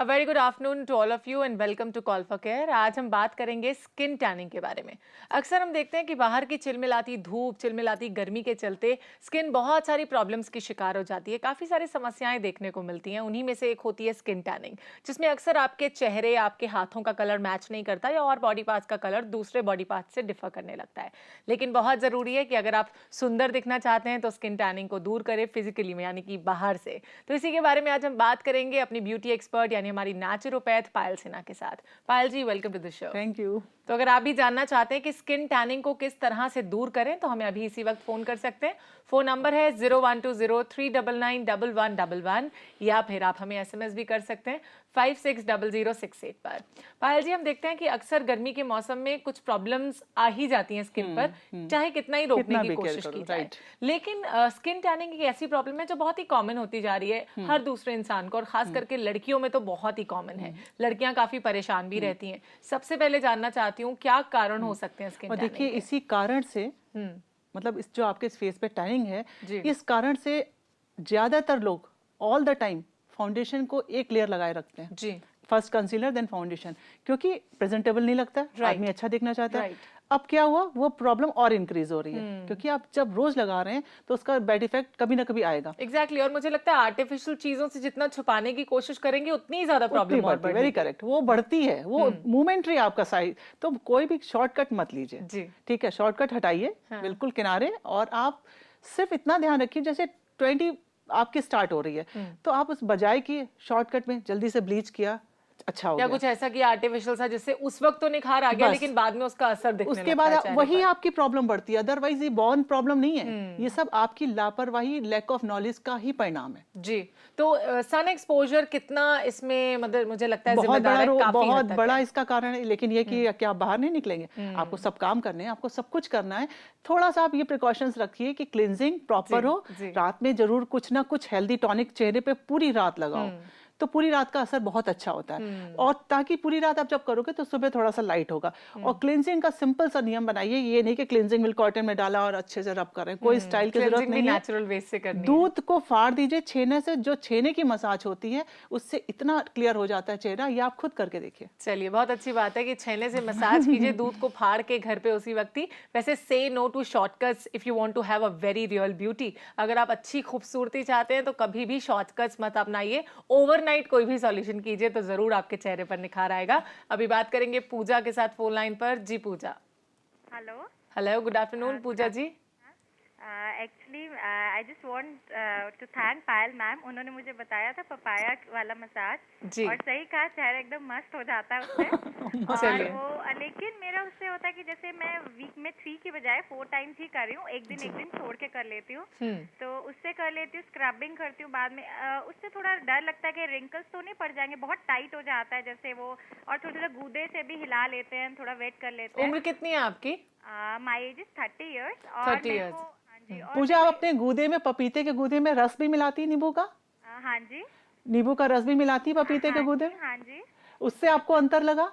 A very good afternoon to all of you and welcome to Call for Care। आज हम बात करेंगे skin tanning के बारे में। अक्सर हम देखते हैं कि बाहर की चिलमिलाती धूप, चिलमिलाती गर्मी के चलते स्किन बहुत सारी प्रॉब्लम्स की शिकार हो जाती है। काफ़ी सारी समस्याएं देखने को मिलती हैं। उन्हीं में से एक होती है स्किन टैनिंग, जिसमें अक्सर आपके चेहरे, आपके हाथों का कलर मैच नहीं करता या और बॉडी पार्ट्स का कलर दूसरे बॉडी पार्ट्स से डिफर करने लगता है। लेकिन बहुत ज़रूरी है कि अगर आप सुंदर दिखना चाहते हैं तो स्किन टैनिंग को दूर करें फिजिकली में, यानी कि बाहर से। तो इसी के बारे में आज हम बात करेंगे अपनी ब्यूटी एक्सपर्ट यानी हमारी नेचुरोपैथ पायल सिन्हा के साथ। Payal ji, welcome to the show. Thank you. तो अगर आप भी जानना चाहते हैं कि स्किन टैनिंग को किस तरह से दूर करें तो हमें अभी इसी वक्त फोन कर सकते हैं। फोन नंबर है 0120399111 या फिर आप हमें एसएमएस भी कर सकते हैं 560068 पर। पायल जी, हम देखते हैं कि अक्सर गर्मी के मौसम में कुछ प्रॉब्लम्स आ ही जाती हैं स्किन पर, चाहे कितना ही रोकने की कोशिश की जाए। लेकिन स्किन टैनिंग एक ऐसी प्रॉब्लम है जो बहुत ही कॉमन होती जा रही है हर दूसरे इंसान को, और खास करके लड़कियों में तो बहुत ही कॉमन है। लड़कियां काफी परेशान भी रहती हैं। सबसे पहले जानना चाहती हूँ क्या कारण हो सकते हैं स्किन टैनिंग के? देखिए, इसी कारण से मतलब इस जो आपके फेस पे टैनिंग है, इस कारण से ज्यादातर लोग ऑल द टाइम फाउंडेशन को एक लेयर लगाए रखते हैं जी। फर्स्ट कंसीलर देन फाउंडेशन, क्योंकि प्रेजेंटेबल नहीं लगता, आदमी अच्छा दिखना चाहता है। अब क्या हुआ, वो प्रॉब्लम और इंक्रीज हो रही है क्योंकि आप जब रोज लगा रहे हैं तो उसका बैड इफेक्ट कभी ना कभी आएगा। एग्जैक्टली और मुझे लगता है आर्टिफिशियल चीजों से जितना छुपाने की कोशिश करेंगे उतनी ज्यादा प्रॉब्लम और बढ़ती है। वेरी करेक्ट, वो बढ़ती है, वो मोमेंटरी आपका साइज। तो कोई भी शॉर्टकट मत लीजिए, ठीक है? शॉर्टकट हटाइए बिल्कुल किनारे, और आप सिर्फ इतना ध्यान रखिए जैसे 20 आपकी स्टार्ट हो रही है तो आप उस बजाय की शॉर्टकट में जल्दी से ब्लीच किया, अच्छा हो या गया। कुछ ऐसा कि आर्टिफिशियल सा जिससे उस वक्त तो निखार आ गया लेकिन बाद में उसका असर दिखने उसके बाद वही आपकी प्रॉब्लम बढ़ती है। अदरवाइज ये बॉर्न प्रॉब्लम नहीं है, ये सब आपकी लापरवाही, लैक ऑफ नॉलेज का ही परिणाम है जी। तो सन एक्सपोजर कितना इसमें, मतलब मुझे लगता है बहुत बड़ा इसका कारण है। लेकिन ये कि क्या आप बाहर नहीं निकलेंगे, आपको सब काम करने हैं, आपको सब कुछ करना है। थोड़ा सा आप ये प्रिकॉशंस रखिए कि क्लींजिंग प्रॉपर हो, रात में जरूर कुछ ना कुछ हेल्दी टॉनिक चेहरे पे पूरी रात लगाओ, तो पूरी रात का असर बहुत अच्छा होता है। और ताकि पूरी रात आप जब करोगे तो सुबह थोड़ा सा लाइट होगा। और क्लींजिंग का सिंपल सा नियम बनाइए, ये नहीं कि क्लींजिंग मिल्क कॉटन में डाला और अच्छे से रब कर रहे हैं, कोई स्टाइल की जरूरत नहीं है। नेचुरल वे से करनी है। दूध को फाड़ दीजिए छेने से, जो छेने की मसाज होती है उससे इतना क्लियर हो जाता है चेहरा, ये आप खुद करके देखिए। चलिए, बहुत अच्छी बात है कि छेने से मसाज कीजिए दूध को फाड़ के घर पे उसी वक्त ही। वैसे से no to shortcuts if you want to have a very real beauty. अगर आप अच्छी खूबसूरती चाहते हैं तो कभी भी शॉर्टकट्स मत अपनाइए। ओवरनाइट कोई भी सॉल्यूशन कीजिए तो जरूर आपके चेहरे पर निखार आएगा। अभी बात करेंगे पूजा के साथ फोन लाइन पर। जी Pooja. Hello, good afternoon Pooja ji. Actually I just want to thank Payal ma'am. उन्होंने मुझे बताया था पपाया वाला मसाज, और सही कहा, चेहरा एकदम मस्त हो जाता है उससे। और वो लेकिन मेरा उससे होता है कि जैसे मैं वीक में 3 की बजाय 4 टाइम्स ही कर रही हूँ, एक दिन छोड़ के कर लेती हूँ। तो उससे कर लेती हूँ, स्क्रबिंग करती हूँ बाद में। उससे थोड़ा डर लगता है कि रिंकल्स तो नहीं पड़ जाएंगे, बहुत टाइट हो जाता है जैसे वो, और थोड़ा गूदे से भी हिला लेते हैं, थोड़ा वेट कर लेते हैं। उम्र कितनी है आपकी? My age is 30 years. 30 years. Pooja, आप अपने गूदे में, पपीते के गूदे में रस भी मिलाती है नींबू का? हाँ जी। नींबू का रस भी मिलाती है पपीते के गूदे में? हाँ जी। उससे आपको अंतर लगा?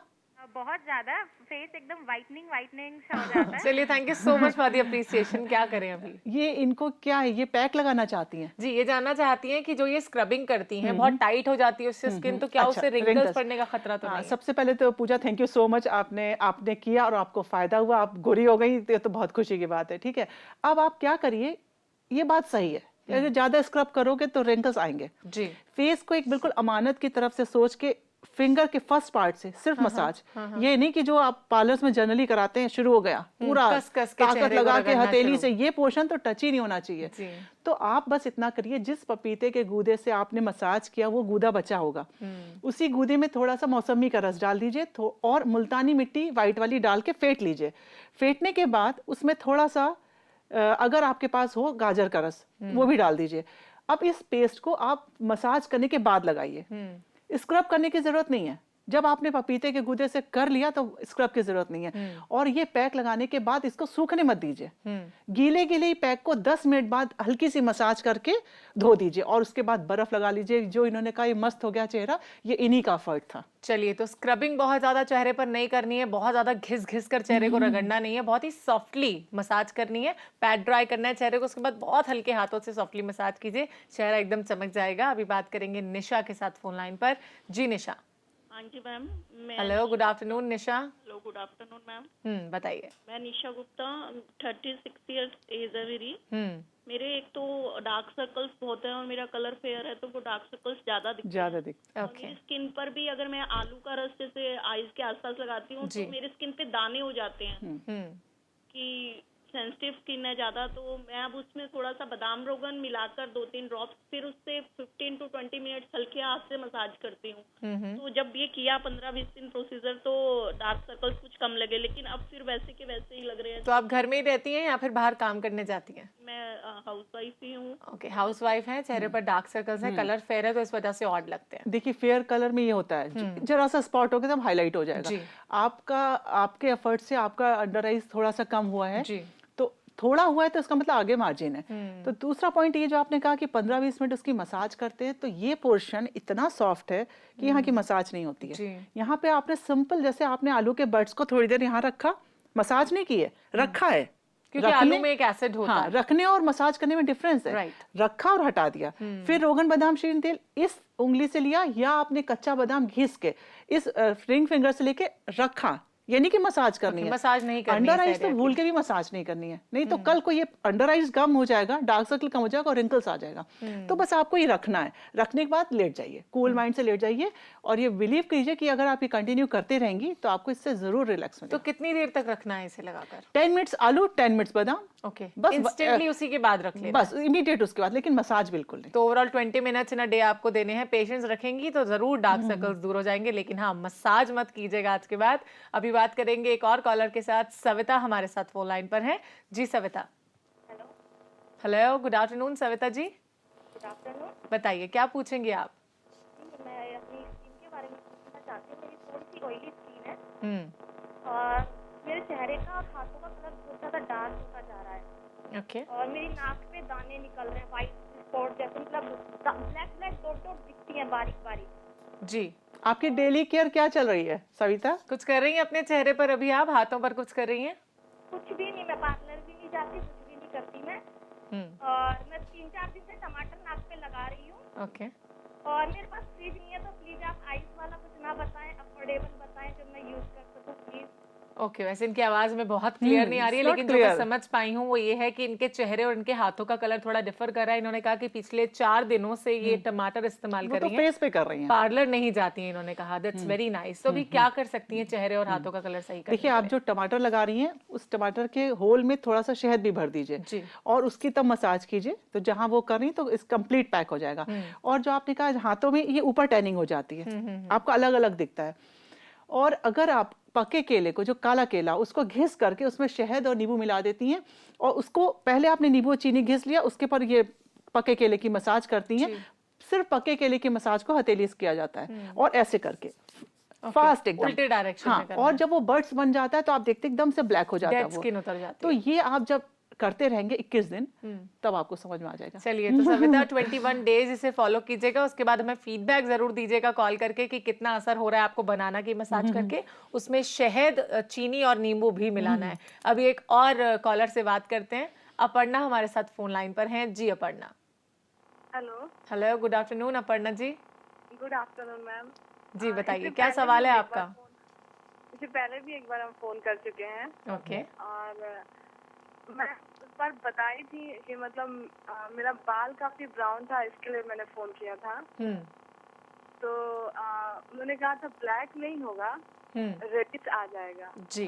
बहुत ज्यादा, फेस एकदम वाइटनिंग सा हो जाता है। चलिए, thank you so much for the appreciation. क्या करें अभी? ये इनको क्या है, ये पैक लगाना चाहती हैं जी। ये जानना चाहती हैं कि जो ये स्क्रबिंग करती हैं बहुत टाइट हो जाती है उससे स्किन, तो क्या उससे रिंकल्स पड़ने का खतरा तो नहीं? सबसे पहले तो पूजा, थैंक यू सो मच, आपने किया और आपको फायदा हुआ, आप गोरी हो गई, तो बहुत खुशी की बात है। ठीक है, अब आप क्या करिए, ये बात सही है, अगर ज्यादा स्क्रब करोगे तो रिंकल्स आएंगे जी। फेस को एक बिल्कुल अमानत की तरफ से सोच के फिंगर के फर्स्ट पार्ट से सिर्फ मसाज, ये नहीं कि जो आप पार्लर्स में जनरली कराते हैं, शुरू हो गया पूरा ताकत लगा के हथेली से, ये पोर्शन तो टच ही नहीं होना चाहिए। तो आप बस इतना करिए, जिस पपीते के गूदे से आपने मसाज किया वो गूदा बचा होगा, उसी गूदे में थोड़ा सा मौसमी का रस डाल दीजिए और मुल्तानी मिट्टी व्हाइट वाली डाल के फेंट लीजिए। फेंटने के बाद उसमें थोड़ा सा अगर आपके पास हो गाजर का रस, वो भी डाल दीजिए। अब इस पेस्ट को आप मसाज करने के बाद लगाइए, स्क्रब करने की जरूरत नहीं है, जब आपने पपीते के गूदे से कर लिया तो स्क्रब की जरूरत नहीं है। और ये पैक लगाने के बाद इसको सूखने मत दीजिए, गीले गीले ही पैक को 10 मिनट बाद हल्की सी मसाज करके धो दीजिए और उसके बाद बर्फ लगा लीजिए। जो इन्होंने कहा ये मस्त हो गया चेहरा, ये इन्हीं का एफर्ट था। चलिए, तो स्क्रबिंग बहुत ज्यादा चेहरे पर नहीं करनी है, बहुत ज्यादा घिस घिस कर चेहरे को रगड़ना नहीं है, बहुत ही सॉफ्टली मसाज करनी है, पैड ड्राई करना है चेहरे को, उसके बाद बहुत हल्के हाथों से सॉफ्टली मसाज कीजिए, चेहरा एकदम चमक जाएगा। अभी बात करेंगे निशा के साथ फोन लाइन पर। जी निशा। हाँ जी ma'am. Hello, good afternoon Nisha. Hello, good afternoon ma'am. बताइए। मैं निशा गुप्ता, 36 ईयर्स एज है मेरी। मेरे एक तो डार्क सर्कल्स बहुत है और मेरा कलर फेयर है, तो वो डार्क सर्कल्स ज्यादा दिखते हैं। मेरी स्किन पर भी अगर मैं आलू का रस जैसे आईज के आसपास लगाती हूँ तो मेरे स्किन पे दाने हो जाते हैं कि सेंसिटिव स्किन है ज्यादा। तो मैं अब उसमें थोड़ा सा बादाम रोगन मिलाकर 2-3 ड्रॉप्स, फिर उससे 15 to 20 मिनट्स हल्के हाथ से मसाज करती हूँ। तो जब ये किया 15-20 दिन प्रोसीजर, तो डार्क सर्कल्स कुछ कम लगे, लेकिन अब फिर वैसे के वैसे ही लग रहे हैं। तो आप घर में ही रहती हैं या फिर बाहर काम करने जाती हैं? मैं हाउस वाइफ ही हूँ। ओके, हाउस वाइफ है, चेहरे पर डार्क सर्कल्स हैं, कलर फेयर है, तो इस वजह से ऑड लगते हैं। देखिए, फेयर कलर में ये होता है, जरा सा स्पॉट हो गया तब हाईलाइट हो जाएगा। आपके एफर्ट से आपका अंडर आईज थोड़ा सा कम हुआ है, तो थोड़ा हुआ है तो इसका मतलब आगे मार्जिन है। तो दूसरा पॉइंट ये जो आपने कहा कि 15-20 मिनट उसकी मसाज करते हैं, तो ये पोर्शन इतना सॉफ्ट है कि यहाँ की मसाज नहीं होती है। यहाँ पे आपने सिंपल, जैसे आपने आलू के बड्स को थोड़ी देर यहाँ रखा, मसाज नहीं की है, रखा है, क्योंकि आलू में एक एसिड होता है। रखने और मसाज करने में डिफरेंस है। रखा और हटा दिया। फिर रोगन बादाम शीन तेल इस उंगली से लिया या आपने कच्चा बादाम घिस के इस रिंग फिंगर से लेके रखा, यानी कि मसाज करनी है, मसाज नहीं करनी अंडर आइज तो भूल के भी मसाज नहीं करनी है, नहीं तो कल को ये अंडर आइज कम हो जाएगा, डार्क सर्कल कम हो जाएगा और रिंकल्स आ जाएगा। तो बस आपको ये रखना है, रखने के बाद लेट जाइए, कूल माइंड से लेट जाइए और ये बिलीव कीजिए कि अगर आप ये कंटिन्यू करते रहेंगी तो आपको इससे जरूर रिलैक्स मिलेगा। तो कितनी देर तक रखना है इसे लगाकर? 10 मिनट्स आलू, 10 मिनट्स बादाम। ओके, बस इंस्टेंटली उसी के बाद रख लेना, बस इमीडिएट उसके बाद, लेकिन मसाज बिल्कुल नहीं। तो overall 20 minutes in a day आपको देने हैं। पेशेंस रखेंगी तो जरूर डार्क सर्कल्स दूर हो जाएंगे, लेकिन हाँ, मसाज मत कीजिएगा आज के बाद। अभी बात करेंगे एक और कॉलर के साथ। सविता हमारे साथ फोन लाइन पर है। जी Savita. Hello, good afternoon Savita ji. Good afternoon. बताइए, क्या पूछेंगे आप? मैं अपनी स्किन के बारे में पूछना चाहती हूँ। मेरी थोड़ी सी ऑयली स्किन है और मेरे चेहरे का और हाथों का कलर बहुत ज्यादा डार्क होता जा रहा है। ओके। और मेरी नाक पे दाने निकल रहे हैं, व्हाइट स्पॉट जैसे, मतलब ब्लैक ब्लैक डॉट डॉट दिखती हैं, बारीक बारीक। जी, आपकी डेली केयर क्या चल रही है सविता? कुछ कर रही हैं अपने चेहरे पर अभी आप? हाथों पर कुछ कर रही हैं? कुछ भी नहीं, मैं पार्लर भी नहीं जाती, कुछ भी नहीं करती मैं। और मैं 3-4 दिन से टमाटर नाक पे लगा रही हूँ। ओके। और मेरे पास फ्रिज नहीं है, तो प्लीज आप आइस वाला कुछ ना बताएं, अफोर्डेबल बताएं जो मैं यूज कर सकूं प्लीज। ओके, वैसे इनकी आवाज में बहुत क्लियर नहीं आ रही है, लेकिन जो मैं समझ पाई हूँ वो ये है कि इनके चेहरे और इनके हाथों का कलर थोड़ा डिफर कर रहा है। इन्होंने कहा कि पिछले 4 दिनों से ये टमाटर इस्तेमाल कर रही हैं, फेस पे कर रही हैं, पार्लर नहीं जाती हैं। इन्होंने कहा दैट्स वेरी नाइस। तो अभी क्या कर सकती हैं चेहरे और हाथों का कलर सही करने? देखिए, आप जो टमाटर लगा रही हैं उस टमाटर के होल में थोड़ा सा शहद भी भर दीजिए और उसकी तब मसाज कीजिए, तो जहां वो कर रही तो इस कंप्लीट पैक हो जाएगा। और जो आपने कहा हाथों में, ये ऊपर टैनिंग हो जाती है, आपको अलग अलग दिखता है। और अगर आप पके केले को, जो काला केला, उसको घिस करके उसमें शहद और नींबू मिला देती हैं और उसको पहले आपने नींबू और चीनी घिस लिया, उसके पर ये पके केले की मसाज करती हैं। सिर्फ पके केले की मसाज को हथेली से किया जाता है और ऐसे करके फास्ट एकदम उल्टे डायरेक्शन में करना और जब वो बर्ड्स बन जाता है तो आप देखते एकदम से ब्लैक हो जाता है, स्किन उतर जाती है। तो ये आप जब करते रहेंगे 21 दिन, तब आपको समझ में आ जाएगा। चलिए, तो सविता 21 डेज इसे फॉलो कीजिएगा, उसके बाद हमें फीडबैक जरूर दीजिएगा कॉल करके कि कितना असर हो रहा है आपको बनाना की मसाज करके। उसमें शहद, चीनी और नींबू भी मिलाना है। अभी एक और कॉलर से बात करते हैं। अपर्णा हमारे साथ फोन लाइन पर हैं। जी Aparna. Hello. Hello, good afternoon Aparna ji. Good afternoon ma'am. जी बताइए, क्या सवाल है आपका? इससे पहले भी एक बार हम फोन कर चुके हैं। ओके। और मैं उस बार बताई थी कि मतलब मेरा बाल काफी ब्राउन था, इसके लिए मैंने फोन किया था। तो उन्होंने कहा था ब्लैक नहीं होगा, रेडिश आ जाएगा। जी।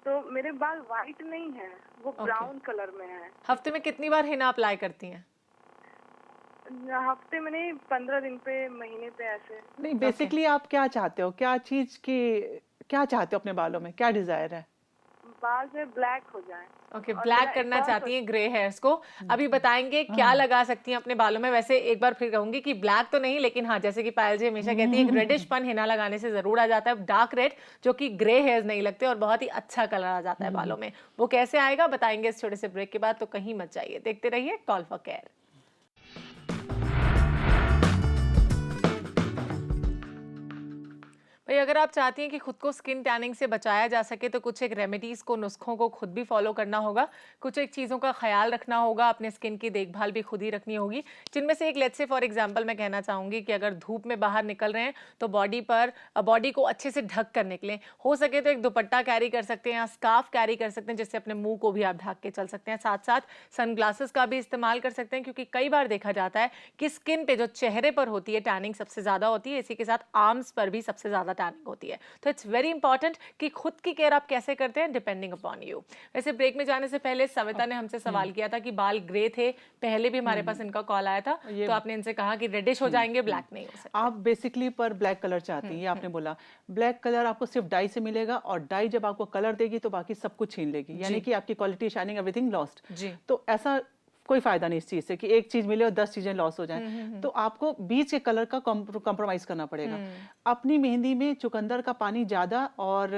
तो मेरे बाल व्हाइट नहीं है, वो ब्राउन कलर में है। हफ्ते में कितनी बार हिना अप्लाई करती हैं? हफ्ते में नहीं, 15 दिन पे, महीने पे, ऐसे। नहीं, बेसिकली आप क्या चाहते हो, क्या चीज की क्या चाहते हो अपने बालों में, क्या डिजायर है? बाल जो ब्लैक हो जाए। ओके, ब्लैक करना चाहती हैं ग्रे हेयर्स को। अभी बताएंगे क्या लगा सकती हैं अपने बालों में। वैसे एक बार फिर कहूंगी कि ब्लैक तो नहीं, लेकिन हाँ, जैसे कि पायल जी हमेशा कहती है, एक रेडिश पन हिना लगाने से जरूर आ जाता है, डार्क रेड, जो कि ग्रे हेयर्स नहीं लगते और बहुत ही अच्छा कलर आ जाता है बालों में। वो कैसे आएगा बताएंगे इस छोटे से ब्रेक के बाद, तो कहीं मत जाइए, देखते रहिए कॉल फॉर केयर। भाई अगर आप चाहती हैं कि खुद को स्किन टैनिंग से बचाया जा सके तो कुछ एक रेमेडीज़ को, नुस्खों को खुद भी फॉलो करना होगा, कुछ एक चीज़ों का ख्याल रखना होगा, अपने स्किन की देखभाल भी खुद ही रखनी होगी। जिनमें से एक, लेट्स से फॉर एग्जांपल मैं कहना चाहूँगी कि अगर धूप में बाहर निकल रहे हैं तो बॉडी को अच्छे से ढक कर निकलें। हो सके तो एक दुपट्टा कैरी कर सकते हैं या स्कार्फ कैरी कर सकते हैं, जिससे अपने मुंह को भी आप ढक के चल सकते हैं। साथ साथ सनग्लासेस का भी इस्तेमाल कर सकते हैं, क्योंकि कई बार देखा जाता है कि स्किन पे, जो चेहरे पर होती है, टैनिंग सबसे ज़्यादा होती है, इसी के साथ आर्म्स पर भी सबसे ज़्यादा टैनिंग होती है। तो इट्स वेरी इंपॉर्टेंट कि खुद की केयर आप कैसे करते हैं, डिपेंडिंग अपॉन यू। वैसे ब्रेक में जाने से पहले सविता ने हमसे सवाल किया था कि बाल ग्रे थे, पहले भी हमारे पास इनका कॉल आया था, तो आपने इनसे कहा कि रेडिश हो जाएंगे, ब्लैक नहीं हो सकता। आप बेसिकली पर ब्लैक कलर चाहती हैं, ये आपने बोला। ब्लैक कलर आपको सिर्फ डाई से मिलेगा, और डाई जब आपको कलर देगी तो बाकी सब कुछ छीन लेगी, यानी कि आपकी क्वालिटी, शाइनिंग, एवरीथिंग लॉस्ट। तो ऐसा कोई फायदा नहीं इस चीज से कि एक चीज मिले और 10 चीजें लॉस हो जाएं। तो आपको बीच के कलर का कॉम्प्रोमाइज करना पड़ेगा। अपनी मेहंदी में चुकंदर का पानी ज्यादा और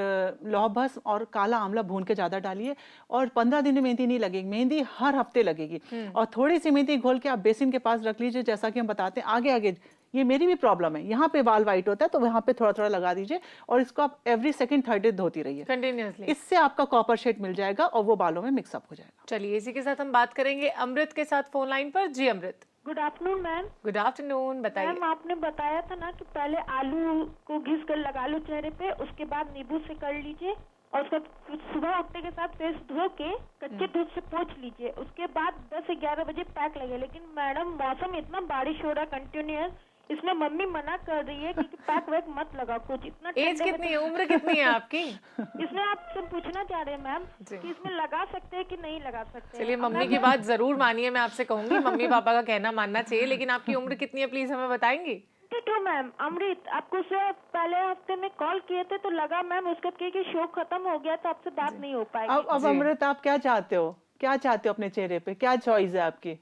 लौह भस्म और काला आंवला भून के ज्यादा डालिए, और 15 दिन में मेहंदी नहीं लगेगी, मेहंदी हर हफ्ते लगेगी। और थोड़ी सी मेहंदी घोल के आप बेसिन के पास रख लीजिए, जैसा कि हम बताते हैं आगे आगे। ये मेरी भी प्रॉब्लम है, यहाँ पे बाल वाइट होता है तो वहाँ पे थोड़ा थोड़ा लगा दीजिए, और इसको आप एवरी सेकंड थर्ड डे धोती रहिए कंटिन्यूअसली। इससे आपका कॉपर शेड मिल जाएगा और वो बालों में मिक्सअप हो जाएगा। चलिए इसी के साथ हम बात करेंगे अमृत के साथ फोन लाइन पर। जी Amrit. Good afternoon ma'am. Good afternoon, बताइए। मैम आपने बताया था ना कि पहले आलू को घिस कर लगा लो चेहरे पे, उसके बाद नींबू से कर लीजिए, और उसको सुबह उठने के साथ फेस धो के कच्चे दूध से पोंछ लीजिए, उसके बाद 10 से 11 बजे पैक लगे। लेकिन मैडम मौसम इतना बारिश हो रहा है कंटिन्यूअस, इसमें मम्मी मना कर रही है कि पैक वैक मत लगाओ कुछ। इतना एज कितनी है, उम्र कितनी है आपकी? इसमें आपसे पूछना चाह रहे हैं मैम कि इसमें लगा सकते हैं कि नहीं लगा सकते। चलिए मम्मी की बात जरूर मानिए, मैं आपसे कहूंगी मम्मी पापा का कहना मानना चाहिए, लेकिन आपकी उम्र कितनी है प्लीज हमें बताएंगी? तो मैम अमृत, आपको से पहले हफ्ते में कॉल किए थे तो लगा मैम उसका कि शो खत्म हो गया तो आपसे बात नहीं हो पाएगी। अब अमृत आप क्या चाहते हो, क्या चाहते हो अपने चेहरे पे, क्या चॉइस है आपकी?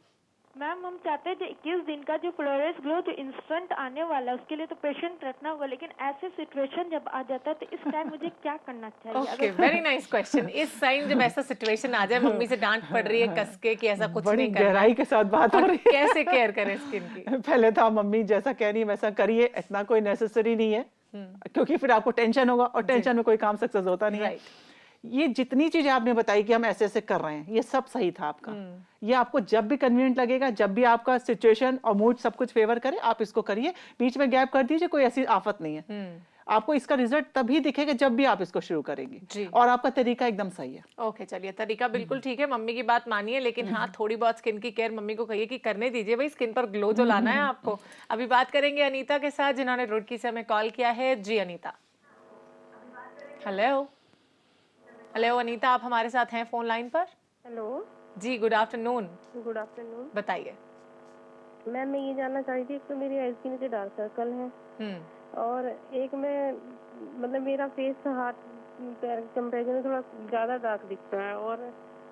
मैम हम चाहते हैं 21 दिन का जो फ्लोरेस ग्लो जो इंस्टेंट आने वाला है उसके लिए तो पेशेंट रखना होगा, लेकिन ऐसे सिचुएशन जब आ जाता है तो इस टाइम मुझे क्या करना चाहिए? Okay, very nice question. इस टाइम जब ऐसा सिचुएशन आ जाए, मम्मी से डांट पड़ रही है कस के कि ऐसा कुछ नहीं करना, गहराई के साथ बात हो रही है, कैसे केयर करें स्किन की? पहले तो आप मम्मी जैसा कह रही है वैसा करिए, इतना कोई नेसेसरी नहीं है, क्योंकि फिर आपको टेंशन होगा और टेंशन में कोई काम सक्सेस होता नहीं है। ये जितनी चीजें आपने बताई कि हम ऐसे ऐसे कर रहे हैं, ये सब सही था आपका। ये आपको जब भी कन्वीनियंट लगेगा, जब भी आपका सिचुएशन और मूड सब कुछ फेवर करे, आप इसको करिए, बीच में गैप कर दीजिए, कोई ऐसी आफत नहीं है। आपको इसका रिजल्ट तभी दिखेगा जब भी आप इसको शुरू करेंगे, और आपका तरीका एकदम सही है। ओके, चलिए तरीका बिल्कुल ठीक है, मम्मी की बात मानिए, लेकिन हाँ थोड़ी बहुत स्किन की केयर मम्मी को कहिए कि करने दीजिए भाई, स्किन पर ग्लो जो लाना है आपको। अभी बात करेंगे अनीता के साथ, जिन्होंने रुड़की से हमें कॉल किया है। जी अनीता। हेलो हेलो अनीता, आप हमारे साथ हैं फोन लाइन पर। हेलो जी, गुड आफ्टरनून। Good afternoon. बताइए। मैम मैं ये जानना चाह रही थी, एक तो मेरी आईज के नीचे डार्क सर्कल है, और एक मैं मतलब मेरा फेस हाथ कंपेरिजन में थोड़ा ज्यादा डार्क दिखता है, और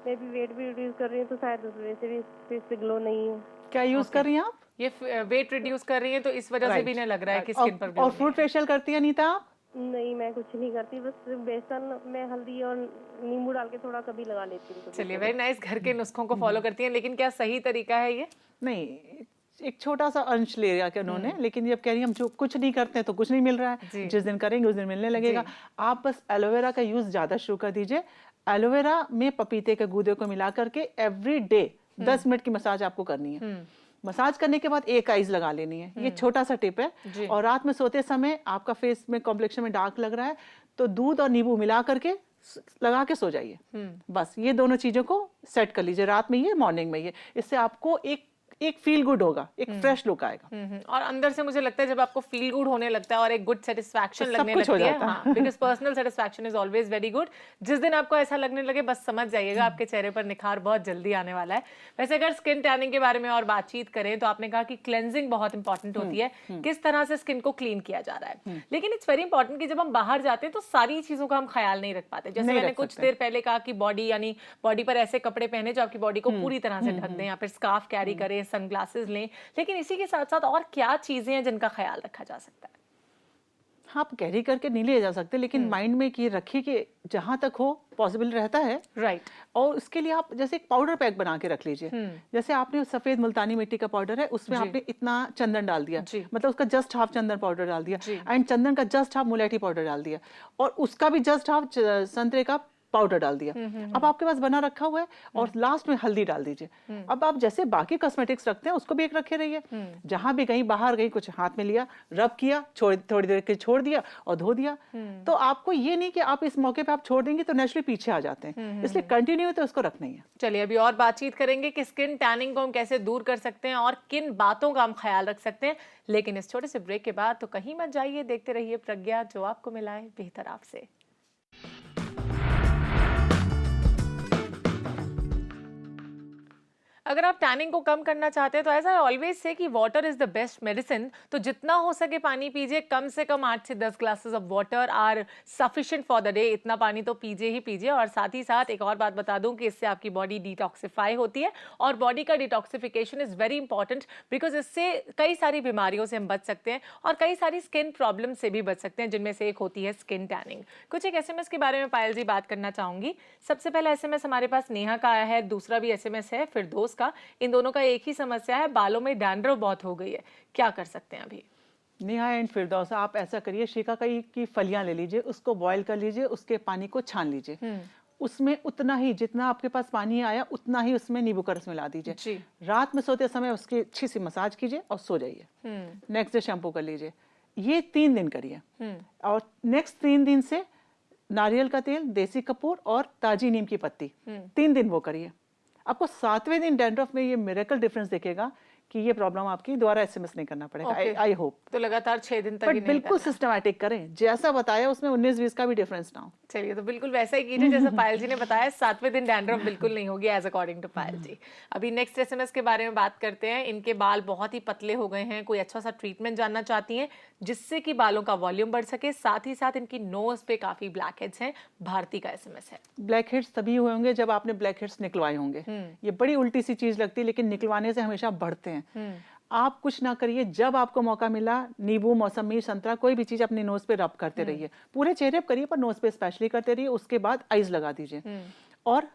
मैं भी वेट भी रिड्यूस कर रही हूँ तो शायद उस वजह से भी फेस पे ग्लो नहीं है। क्या यूज कर रही हैं आप? ये वेट रिड्यूस कर रही हैं तो इस वजह से भी नहीं लग रहा है कि स्किन पर ग्लो। और फ्रूट फेशियल करती है अनीता आप? नहीं, मैं कुछ नहीं करती, बस बेसन में हल्दी और नींबू डाल के थोड़ा कभी लगा लेती हूँ। चलिए वेरी नाइस, घर के नुस्खों को फॉलो करती हैं, लेकिन क्या सही तरीका है ये? नहीं, एक छोटा सा अंश ले लिया कि उन्होंने, लेकिन जब कह रही हम जो कुछ नहीं करते हैं तो कुछ नहीं मिल रहा है, जिस दिन करेंगे उस दिन मिलने लगेगा। आप बस एलोवेरा का यूज ज्यादा शुरू कर दीजिए। एलोवेरा में पपीते के गूदे को मिला करके एवरी डे 10 मिनट की मसाज आपको करनी है। मसाज करने के बाद एक आइज लगा लेनी है, ये छोटा सा टिप है। और रात में सोते समय आपका फेस में कॉम्प्लेक्शन में डार्क लग रहा है तो दूध और नींबू मिला करके लगा के सो जाइए। बस ये दोनों चीजों को सेट कर लीजिए, रात में ये, मॉर्निंग में ये। इससे आपको एक एक फील गुड होगा, एक फ्रेश लुक आएगा। और अंदर से मुझे लगता है जब आपको फील गुड होने लगता है और एक गुड सेटिस्फैक्शन लगने लगती है, हाँ, because personal satisfaction is always very good. जिस दिन आपको ऐसा लगने लगे बस समझ जाइएगा आपके चेहरे पर निखार बहुत जल्दी आने वाला है। वैसे अगर स्किन टैनिंग के बारे में और बातचीत करें तो आपने कहा कि क्लेंजिंग बहुत इंपॉर्टेंट होती है, किस तरह से स्किन को क्लीन किया जा रहा है। लेकिन इट्स वेरी इंपॉर्टेंट कि जब हम बाहर जाते हैं तो सारी चीजों का हम ख्याल नहीं रख पाते। जैसे मैंने कुछ देर पहले कहा कि बॉडी यानी बॉडी पर ऐसे कपड़े पहने जो आपकी बॉडी को पूरी तरह से ढक दें, या फिर स्कार्फ कैरी करें, सनग्लासेस लें, लेकिन इसी के साथ साथ और क्या चीजें हैं जिनका ख्याल रखा जा सकता है? हाँ, आप कैरी करके नहीं ले जा सकते, लेकिन माइंड में ये रखिए कि जहां तक हो पॉसिबल रहता है, राइट। और उसके लिए आप जैसे एक पाउडर पैक बना के रख लीजिए। जैसे आपने सफेद मुल्तानी मिट्टी का पाउडर है, उसमें आपने इतना चंदन डाल दिया, मतलब उसका जस्ट हाफ चंदन पाउडर डाल दिया, एंड चंदन का जस्ट हाफ मुलेठी पाउडर डाल दिया, और उसका भी जस्ट हाफ संतरे का पाउडर डाल दिया। अब आपके पास बना रखा हुआ है, और लास्ट में हल्दी डाल दीजिए। अब आप जैसे बाकी कॉस्मेटिक्स रखते हैं उसको भी एक रखे रहिए। जहां भी गई बाहर गई, कुछ हाथ में लिया, रब किया, थोड़ी देर के छोड़ दिया और धो दिया। तो आपको ये नहीं कि आप इस मौके पे आप छोड़ देंगे तो नेचुरली पीछे आ जाते हैं, इसलिए कंटिन्यू तो उसको रखना ही है। चलिए अभी और बातचीत करेंगे कि स्किन टैनिंग को हम कैसे दूर कर सकते हैं और किन बातों का हम ख्याल रख सकते हैं, लेकिन इस छोटे से ब्रेक के बाद तो कहीं मत जाइए, देखते रहिए प्रज्ञा, जो आपको मिलाए बेहतर आपसे। अगर आप टैनिंग को कम करना चाहते हैं तो एज आई ऑलवेज से कि water is the best medicine, तो जितना हो सके पानी पीजिए। कम से कम 8 से 10 glasses of water are sufficient for the day. इतना पानी तो पीजिए ही पीजिए। और साथ ही साथ एक और बात बता दूं कि इससे आपकी बॉडी डिटॉक्सिफाई होती है, और बॉडी का detoxification is very important because इससे कई सारी बीमारियों से हम बच सकते हैं और कई सारी स्किन प्रॉब्लम से भी बच सकते हैं, जिनमें से एक होती है स्किन टैनिंग। कुछ एक एसएमएस के बारे में पायल जी बात करना चाहूंगी। सबसे पहला एसएमएस हमारे पास नेहा का आया है, दूसरा भी एसएमएस है फिरदौस का। इन दोनों का एक ही समस्या है, बालों में डैंड्रफ बहुत हो गई है, क्या कर सकते हैं अभी? नेहा एंड फिरदौस, आप ऐसा करिए, शिकाकाई की फलियां ले लीजिए, उसको बॉईल कर लीजिए, उसके पानी को छान लीजिए, उसमें उतना ही जितना आपके पास पानी आया उतना ही उसमें नींबू का रस मिला दीजिए। रात में सोते समय उसकी अच्छी सी मसाज कीजिए और सो जाइए। नेक्स्ट डे शैम्पू कर लीजिए। ये 3 दिन करिए, और नेक्स्ट 3 दिन से नारियल का तेल, देसी कपूर और ताजी नीम की पत्ती 3 दिन वो करिए। आपको 7वें दिन डैंड्रफ में ये मिरेकल डिफरेंस दिखेगा कि ये प्रॉब्लम आपकी दोबारा एसएमएस नहीं करना पड़ेगा। I hope. तो लगातार 6 दिन तक ही नहीं बिल्कुल सिस्टमैटिक करें, जैसा बताया उसमें 19-20 का भी डिफरेंस ना हो। चलिए तो बिल्कुल वैसा ही कीजिए जैसा पायल जी ने बताया। 7वें दिन डैंड्रफ बिल्कुल नहीं होगी एज अकॉर्डिंग टू पायल जी। अभी नेक्स्ट एसएमएस के बारे में बात करते हैं। इनके बाल बहुत ही पतले हो गए हैं, कोई अच्छा सा ट्रीटमेंट जानना चाहती हैं जिससे कि बालों का वॉल्यूम बढ़ सके। साथ ही साथ इनकी नोज पे काफी ब्लैक हेड्स हैं। भारती का एसएमएस है। ब्लैक हेड्स तभी हुए होंगे जब आपने ब्लैक हेड्स निकलवाए होंगे। ये बड़ी उल्टी सी चीज लगती है, लेकिन निकलवाने से हमेशा बढ़ते हैं। आप कुछ ना करिए, जब आपको मौका मिला नींबू, मौसमी, संतरा, कोई भी चीज अपनी नोज पे रब करते रहिए। पूरे चेहरे पे करिए पर नोज पे स्पेशली करते रहिए। उसके बाद आइज लगा दीजिए। और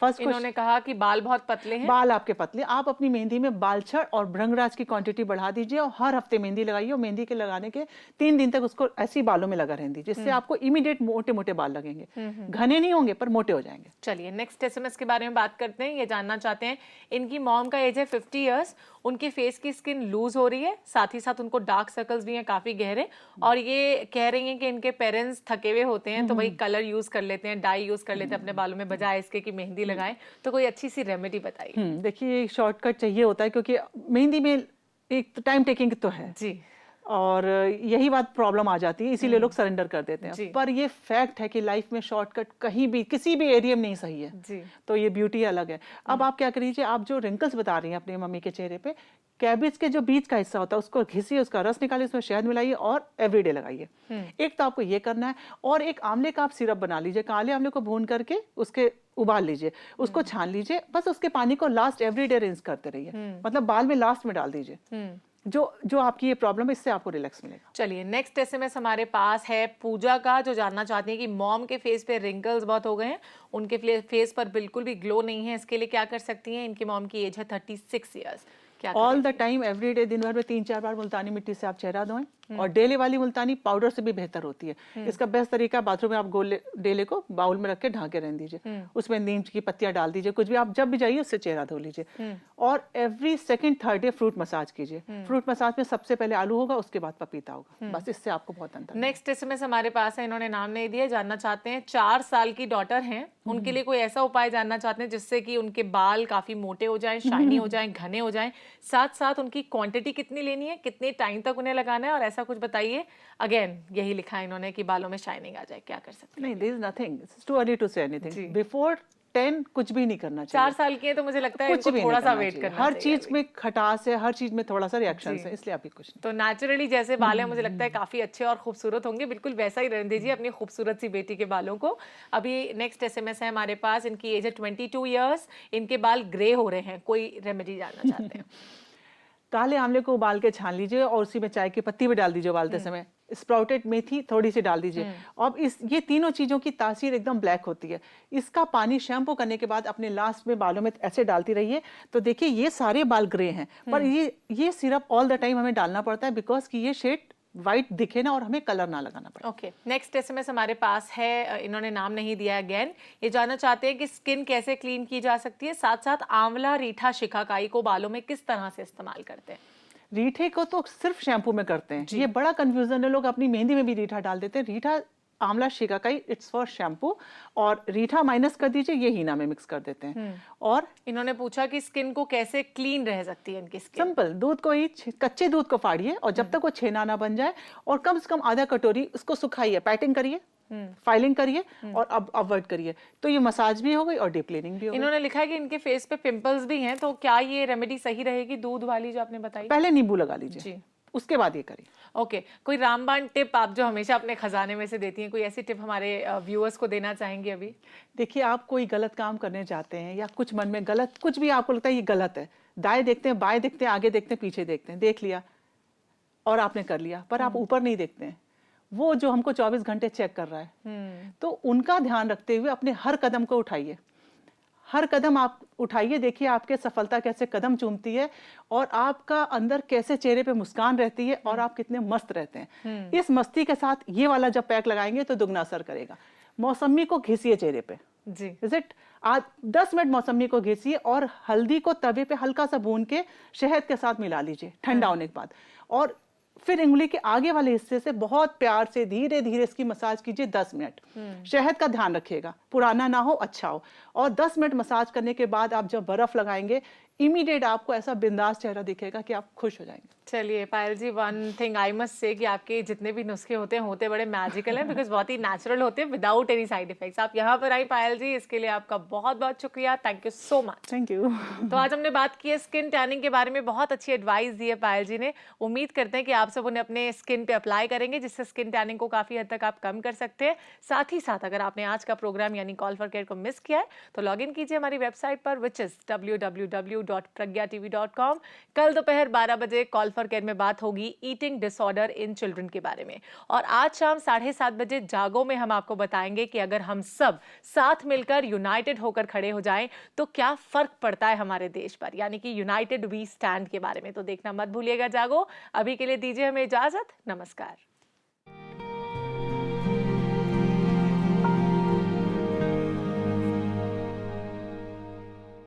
फर्स्ट इन्होंने कहा कि बाल बहुत पतले हैं। बाल आपके पतले, आप अपनी मेहंदी में बालछड़ और भृंगराज की क्वांटिटी बढ़ा दीजिए और हर हफ्ते मेहंदी लगाइए। और मेहंदी के लगाने के 3 दिन तक उसको ऐसी बालों में लगा रहने दीजिए, जिससे आपको इमीडिएट मोटे मोटे बाल लगेंगे। घने नहीं होंगे पर मोटे हो जाएंगे। चलिए नेक्स्ट एसएमएस के बारे में बात करते हैं। ये जानना चाहते हैं, इनकी मॉम का एज है 50 इयर्स, उनके फेस की स्किन लूज हो रही है, साथ ही साथ उनको डार्क सर्कल्स भी हैं काफी गहरे, और ये कह रही हैं कि इनके पेरेंट्स थके हुए होते हैं तो वही कलर यूज कर लेते हैं, डाई यूज कर लेते हैं अपने बालों में, बजाय इसके कि मेहंदी लगाएं। तो कोई अच्छी सी रेमेडी बताइए। देखिए शॉर्टकट चाहिए होता है, क्योंकि मेहंदी में एक टाइम टेकिंग तो है जी, और यही बात प्रॉब्लम आ जाती है, इसीलिए लोग सरेंडर कर देते हैं। पर ये फैक्ट है कि लाइफ में शॉर्टकट कहीं भी किसी भी एरिया में नहीं सही है जी। तो ये ब्यूटी अलग है। अब आप क्या करिए, आप जो रिंकल्स बता रही हैं अपनी मम्मी के चेहरे पे, कैबेज के जो बीच का हिस्सा होता है उसको घिसिए, उसका रस निकालिए, उसमें शहद मिलाइए और एवरीडे लगाइए। एक तो आपको ये करना है, और एक आंवले का आप सिरप बना लीजिए। काले आंवले को भून करके उसके उबाल लीजिए, उसको छान लीजिए, बस उसके पानी को लास्ट एवरीडे रिंस करते रहिए, मतलब बाल में लास्ट में डाल दीजिए। जो आपकी ये प्रॉब्लम है, इससे आपको रिलैक्स मिलेगा। चलिए नेक्स्ट एसएमएस हमारे पास है पूजा का, जो जानना चाहती है कि मॉम के फेस पे रिंकल्स बहुत हो गए हैं, उनके फेस पर बिल्कुल भी ग्लो नहीं है, इसके लिए क्या कर सकती हैं? इनकी मॉम की एज है 36 years. All the time everyday, दिन भर में 3-4 बार मुल्तानी मिट्टी से आप चेहरा धोएं, और डेले वाली मुल्तानी पाउडर से भी बेहतर होती है। इसका बेस्ट तरीका, बाथरूम में आप डेले को बाउल में रख के ढाके रहने दीजिए, उसमें नीम की पत्तियां डाल दीजिए, कुछ भी आप जब भी जाइए उससे चेहरा धो लीजिए। और every second third day fruit massage कीजिए। फ्रूट मसाज में सबसे पहले आलू होगा, उसके बाद पपीता होगा, बस इससे आपको बहुत अंतर। नेक्स्ट एसएमएस हमारे पास है, इन्होंने नाम नहीं दिया, जानना चाहते हैं 4 साल की डॉटर हैं उनके लिए कोई ऐसा उपाय जानना चाहते हैं जिससे कि उनके बाल काफी मोटे हो जाएं, शाइनी हो जाएं, घने हो जाएं, साथ साथ उनकी क्वांटिटी कितनी लेनी है, कितने टाइम तक उन्हें लगाना है, और ऐसा कुछ बताइए। अगेन यही लिखा है इन्होंने कि बालों में शाइनिंग आ जाए, क्या कर सकते हैं? नहीं, there is nothing, it's too early to say anything. Before 10 कुछ भी नहीं करना चाहिए। 4 साल की है तो मुझे लगता है कुछ इनको भी थोड़ा नहीं सा करना वेट चाहिए। करना हर चाहिए चीज में खटास है, हर चीज में थोड़ा सा रिएक्शन है, इसलिए अभी कुछ नहीं। तो नेचुरली जैसे बाल है मुझे लगता है काफी अच्छे और खूबसूरत होंगे, बिल्कुल वैसा ही रहने दीजिए अपनी खूबसूरत सी बेटी के बालों को। अभी नेक्स्ट एसएमएस है हमारे पास, इनकी एज है 22 इयर्स, इनके बाल ग्रे हो रहे हैं, कोई रेमेडी जानना चाहते हैं? काले आंवले को उबाल के छान लीजिए और उसी में चाय की पत्ती भी डाल दीजिए उबालते समय। स्प्राउटेड मेथी थोड़ी सी डाल दीजिए। अब ये तीनों चीजों की तासीर एकदम ब्लैक होती है। इसका पानी शैम्पू करने के बाद अपने लास्ट में बालों में ऐसे डालती रहिए, तो देखिए ये सारे बाल ग्रे हैं, पर ये सिरप ऑल द टाइम हमें डालना पड़ता है बिकॉज कि ये शेड वाइट दिखे ना और हमें कलर ना लगाना पड़े। ओके, नेक्स्ट एसएमएस हमारे पास है, इन्होंने नाम नहीं दिया अगेन। ये जानना चाहते हैं कि स्किन कैसे क्लीन की जा सकती है, साथ साथ आंवला, रीठा, शिकाकाई को बालों में किस तरह से इस्तेमाल करते हैं? रीठे को तो सिर्फ शैम्पू में करते हैं, ये बड़ा कंफ्यूजन है, लोग अपनी मेहंदी में भी रीठा डाल देते हैं। रीठा, आंवला, शिकाकाई इट्स फॉर शैम्पू, और रीठा माइनस कर दीजिए, ये हीना में मिक्स कर देते हैं। और इन्होंने पूछा कि स्किन को कैसे क्लीन रह सकती है इनकी स्किन। सिंपल, दूध को ही कच्चे दूध को फाड़िए और जब तक वो छेना ना बन जाए, और कम से कम आधा कटोरी उसको सुखाइए, पैटिंग करिए, फाइलिंग करिए और अब अवॉइड करिए, तो ये मसाज भी हो गई और डीप क्लीनिंग भी हो गई। इन्होंने लिखा है कि इनके फेस पे पिंपल्स भी हैं, तो क्या ये रेमेडी सही रहेगी दूध वाली जो आपने बताई? पहले नींबू लगा लीजिए जी, उसके बाद ये करिए। ओके, कोई रामबाण टिप आप जो हमेशा अपने खजाने में से देती हैं, कोई ऐसी टिप हमारे व्यूअर्स को देना चाहेंगे अभी? देखिए, आप कोई गलत काम करने जाते हैं या कुछ मन में गलत, कुछ भी आपको लगता है ये गलत है, दाएं देखते हैं, बाएं देखते हैं, आगे देखते हैं, पीछे देखते हैं, देख लिया और आपने कर लिया, पर आप ऊपर नहीं देखते हैं, वो जो हमको 24 घंटे चेक कर रहा है। तो उनका ध्यान रखते हुए अपने हर कदम को उठाइए, हर कदम आप उठाइए, देखिए आपके सफलता कैसे कदम चूमती है और आपका अंदर कैसे चेहरे पे मुस्कान रहती है और आप कितने मस्त रहते हैं। इस मस्ती के साथ ये वाला जब पैक लगाएंगे तो दुगना असर करेगा। मौसमी को घिसिए चेहरे पे, जी, इज इट, 10 मिनट मौसमी को घिसिए और हल्दी को तवे पे हल्का सा भून के शहद के साथ मिला लीजिए ठंडा होने के बाद, और फिर उंगली के आगे वाले हिस्से से बहुत प्यार से धीरे धीरे इसकी मसाज कीजिए 10 मिनट। शहद का ध्यान रखिएगा, पुराना ना हो, अच्छा हो। और 10 मिनट मसाज करने के बाद आप जब बर्फ लगाएंगे, इमीडिएट आपको ऐसा बिंदास चेहरा दिखेगा कि आप खुश हो जाएंगे। चलिए Payal ji, one thing I must say कि आपके जितने भी नुस्खे होते बड़े मैजिकल हैं, बिकॉज बहुत ही नेचुरल होते हैं विदाउट एनी साइड इफेक्ट्स। आप यहाँ पर आई पायल जी, इसके लिए आपका बहुत बहुत शुक्रिया, thank you so much. Thank you. तो आज हमने बात की है स्किन टैनिंग के बारे में, बहुत अच्छी एडवाइस दी है पायल जी ने। उम्मीद करते हैं कि आप सब उन्हें अपने स्किन पे अप्लाई करेंगे, जिससे स्किन टैनिंग को काफी हद तक आप कम कर सकते हैं। साथ ही साथ अगर आपने आज का प्रोग्राम यानी कॉल फॉर केयर को मिस किया है तो लॉग इन कीजिए हमारी वेबसाइट पर, विच इज www.pragya.tv.com। कल दोपहर 12 बजे कॉल फॉर केयर में बात होगी ईटिंग डिसऑर्डर इन चिल्ड्रन के बारे में, और आज शाम 7:30 बजे जागो में हम आपको बताएंगे कि अगर हम सब साथ मिलकर यूनाइटेड होकर खड़े हो जाएं तो क्या फर्क पड़ता है हमारे देश पर, यानी कि यूनाइटेड वी स्टैंड के बारे में। तो देखना मत भूलिएगा जागो। अभी के लिए दीजिए हमें इजाजत, नमस्कार।